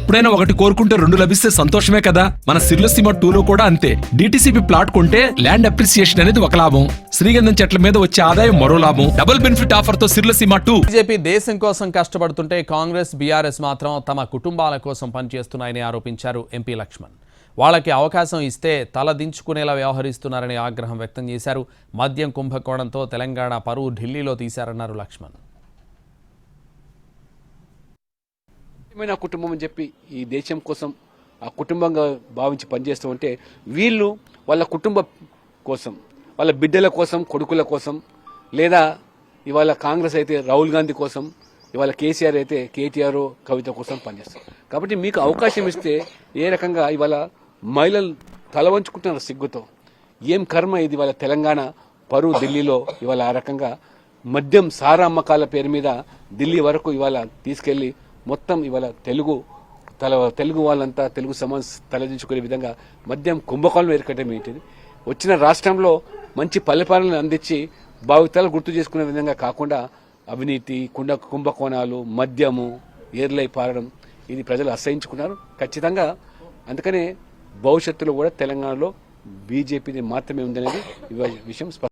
ఎప్పుడైనా ఒకటి కోరుకుంటే రెండు లభిస్తే సంతోషమే కదా. మన సిర్లసీమ 2లో కూడా అంతే. డిటిసిపి ప్లాట్ కొంటే ల్యాండ్ అప్రిసియేషన్ అనేది ఒక లాభం, శ్రీగంధం చెట్ల మీద వచ్చే ఆదాయం మరో లాభం. డబుల్ బెనిఫిట్ ఆఫర్ తో సిర్లసీమ 2. బీజేపీ దేశం కోసం కష్టపడుతుంటే కాంగ్రెస్ బీఆర్ఎస్ మాత్రం తమ కుటుంబాల కోసం పనిచేస్తున్నాయని ఆరోపించారు ఎంపీ లక్ష్మణ్. వాళ్ళకి అవకాశం ఇస్తే తల దించుకునేలా వ్యవహరిస్తున్నారని ఆగ్రహం వ్యక్తం చేశారు. మద్యం కుంభకోణంతో తెలంగాణ పరువు ఢిల్లీలో తీశారన్నారు లక్ష్మణ్. కుటుంబం అని చెప్పి ఈ దేశం కోసం ఆ కుటుంబంగా భావించి పనిచేస్తూ ఉంటే వీళ్ళు వాళ్ళ కుటుంబ కోసం, వాళ్ళ బిడ్డల కోసం, కొడుకుల కోసం, లేదా ఇవాళ కాంగ్రెస్ అయితే రాహుల్ గాంధీ కోసం, ఇవాళ కేసీఆర్ అయితే కేటీఆర్ కవిత కోసం పనిచేస్తారు. కాబట్టి మీకు అవకాశం ఇస్తే ఏ రకంగా ఇవాళ మహిళలు తల వంచుకుంటున్నారు సిగ్గుతో. ఏం కర్మ ఇది, వాళ్ళ తెలంగాణ పరువు ఢిల్లీలో ఇవాళ ఆ రకంగా మద్యం సారా అమ్మకాల పేరు మీద ఢిల్లీ వరకు ఇవాళ తీసుకెళ్లి మొత్తం ఇవాళ తెలుగు వాళ్ళంతా తెలుగు సమాజ్ తలదించుకునే విధంగా మద్యం కుంభకోణం ఏర్పడటం ఏంటిది. వచ్చిన రాష్ట్రంలో మంచి పల్లెపాలనను అందించి భావితరాలు గుర్తు చేసుకునే విధంగా కాకుండా అవినీతి, కుంభకోణాలు, మద్యము ఏర్లై పారడం ఇది ప్రజలు అసహించుకున్నారు ఖచ్చితంగా. అందుకనే భవిష్యత్తులో కూడా తెలంగాణలో బీజేపీది మాత్రమే ఉందనేది విషయం